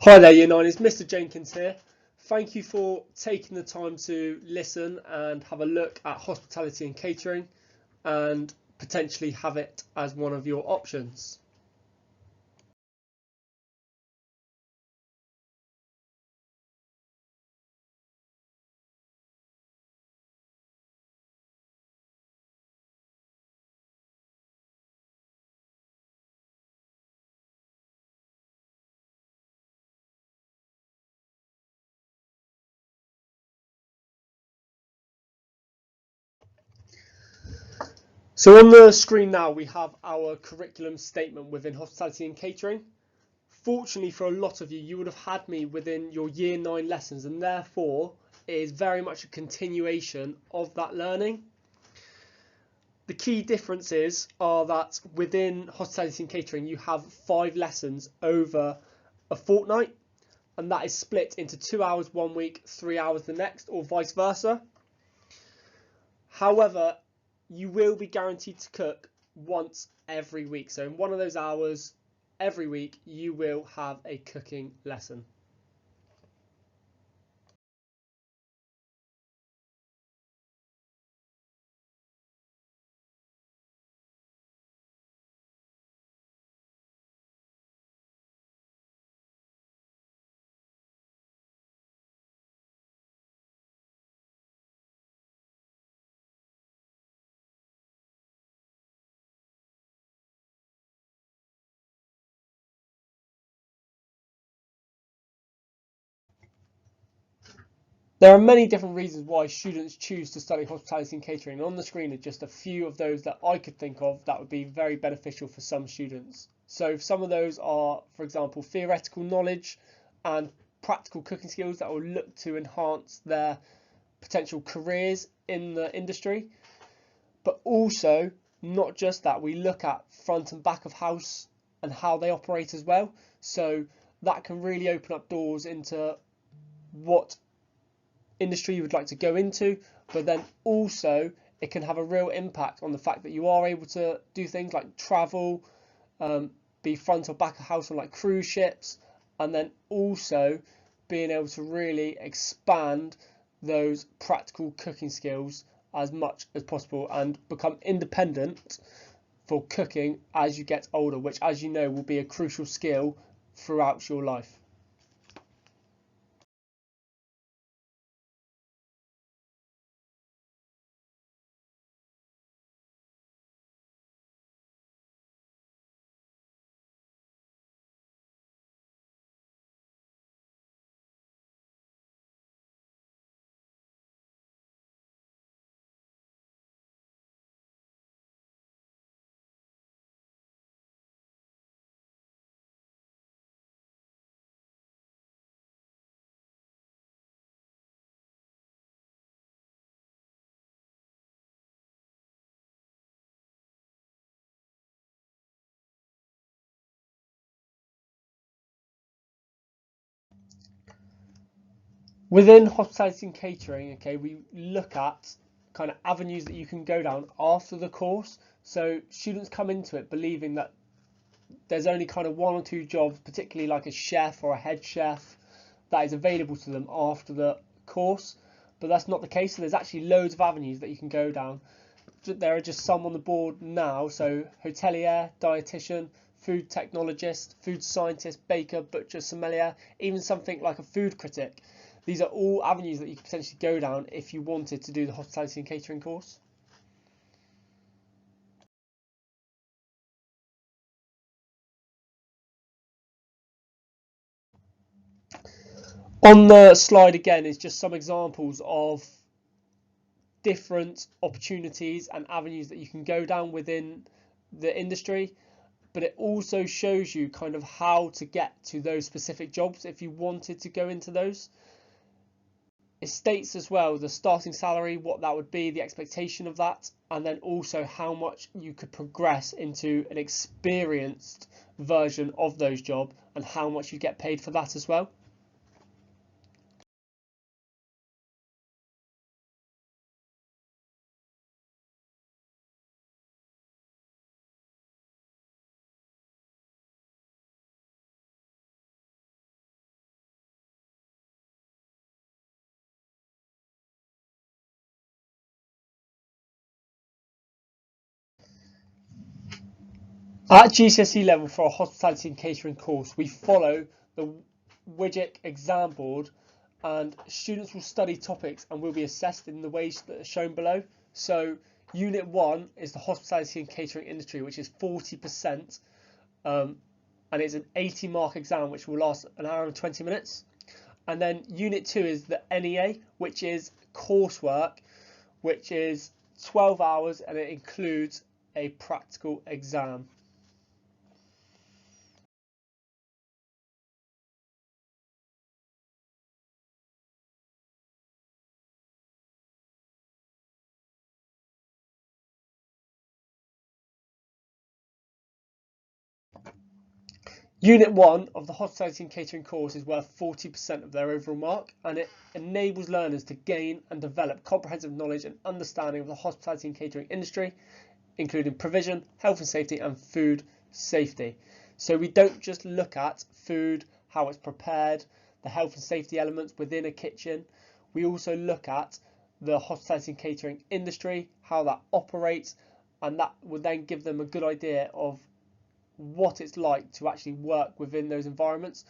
Hi there, Year 9, it's Mr. Jenkins here. Thank you for taking the time to listen and have a look at hospitality and catering and potentially have it as one of your options. So on the screen now we have our curriculum statement within hospitality and catering. Fortunately for a lot of you, you would have had me within your Year 9 lessons, and therefore it is very much a continuation of that learning. The key differences are that within hospitality and catering you have 5 lessons over a fortnight, and that is split into 2 hours one week, 3 hours the next, or vice versa. However, you will be guaranteed to cook once every week. So in one of those hours every week, you will have a cooking lesson. There are many different reasons why students choose to study hospitality and catering. On the screen are just a few of those that I could think of that would be very beneficial for some students. So some of those are, for example, theoretical knowledge and practical cooking skills that will look to enhance their potential careers in the industry. But also, not just that, we look at front and back of house and how they operate as well. So that can really open up doors into what industry you would like to go into, but then also it can have a real impact on the fact that you are able to do things like travel, be front or back of house on like cruise ships, and then also being able to really expand those practical cooking skills as much as possible and become independent for cooking as you get older, which, as you know, will be a crucial skill throughout your life. Within hospitality and catering, okay, we look at kind of avenues that you can go down after the course. So students come into it believing that there's only kind of 1 or 2 jobs, particularly like a chef or a head chef, that is available to them after the course. But that's not the case. So there's actually loads of avenues that you can go down. There are just some on the board now. So hotelier, dietitian, food technologist, food scientist, baker, butcher, sommelier, even something like a food critic. These are all avenues that you could potentially go down if you wanted to do the hospitality and catering course. On the slide again is just some examples of different opportunities and avenues that you can go down within the industry, but it also shows you kind of how to get to those specific jobs if you wanted to go into those. It states as well the starting salary, what that would be, the expectation of that, and then also how much you could progress into an experienced version of those jobs and how much you get paid for that as well. At GCSE level for our hospitality and catering course, we follow the Widget exam board, and students will study topics and will be assessed in the ways that are shown below. So Unit 1 is the hospitality and catering industry, which is 40%, and it's an 80-mark exam which will last an hour and 20 minutes. And then Unit 2 is the NEA, which is coursework, which is 12 hours, and it includes a practical exam. Unit 1 of the Hospitality and Catering course is worth 40% of their overall mark, and it enables learners to gain and develop comprehensive knowledge and understanding of the hospitality and catering industry, including provision, health and safety, and food safety. So we don't just look at food, how it's prepared, the health and safety elements within a kitchen. We also look at the hospitality and catering industry, how that operates, and that will then give them a good idea of what it's like to actually work within those environments.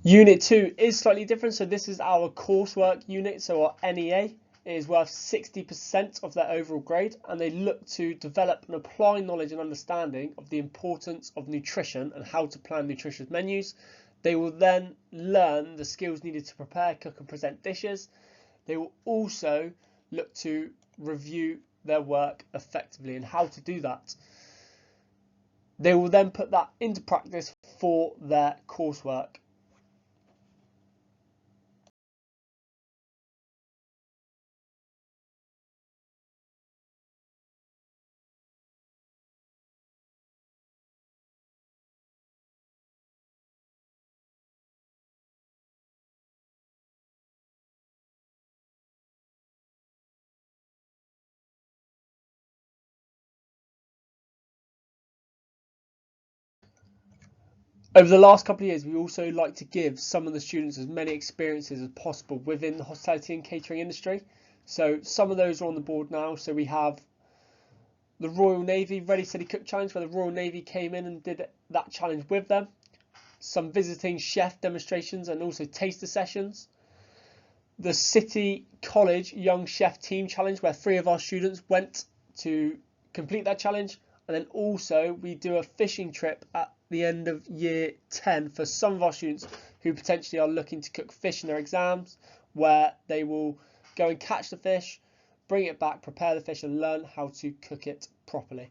Unit 2 is slightly different, so this is our coursework unit, so our NEA is worth 60% of their overall grade, and they look to develop and apply knowledge and understanding of the importance of nutrition and how to plan nutritious menus. They will then learn the skills needed to prepare, cook and present dishes. They will also look to review their work effectively and how to do that. They will then put that into practice for their coursework. Over the last couple of years, we also like to give some of the students as many experiences as possible within the hospitality and catering industry. So some of those are on the board now. So we have the Royal Navy Ready Steady Cook Challenge, where the Royal Navy came in and did that challenge with them. Some visiting chef demonstrations and also taster sessions. The City College Young Chef Team Challenge, where 3 of our students went to complete that challenge. And then also we do a fishing trip at the end of year 10 for some of our students who potentially are looking to cook fish in their exams, where they will go and catch the fish, bring it back, prepare the fish and learn how to cook it properly.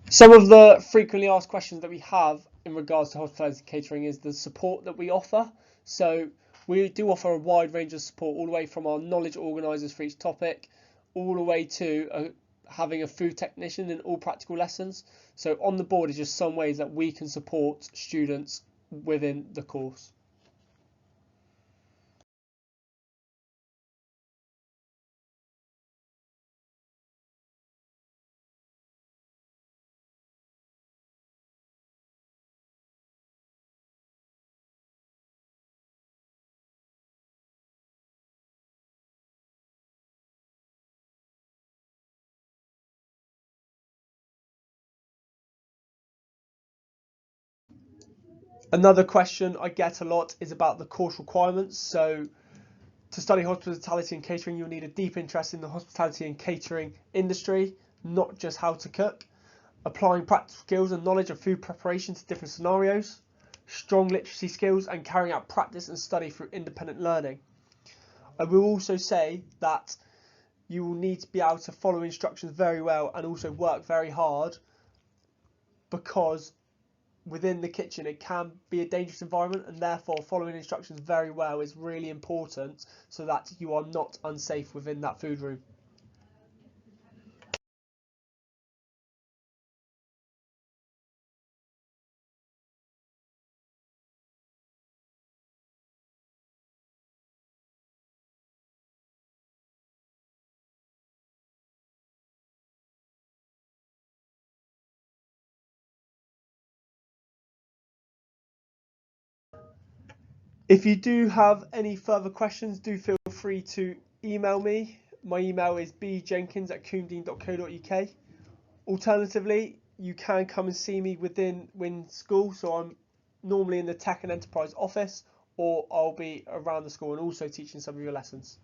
Some of the frequently asked questions that we have in regards to hospitality and catering is the support that we offer. So we do offer a wide range of support, all the way from our knowledge organisers for each topic, all the way to having a food technician in all practical lessons. So on the board is just some ways that we can support students within the course. Another question I get a lot is about the course requirements. So to study hospitality and catering, you'll need a deep interest in the hospitality and catering industry, not just how to cook. Applying practical skills and knowledge of food preparation to different scenarios. Strong literacy skills and carrying out practice and study through independent learning. I will also say that you will need to be able to follow instructions very well and also work very hard, because within the kitchen it can be a dangerous environment, and therefore following instructions very well is really important so that you are not unsafe within that food room. If you do have any further questions, do feel free to email me. My email is bjenkins@coombe.co.uk. Alternatively, you can come and see me within school. So I'm normally in the Tech and Enterprise office, or I'll be around the school and also teaching some of your lessons.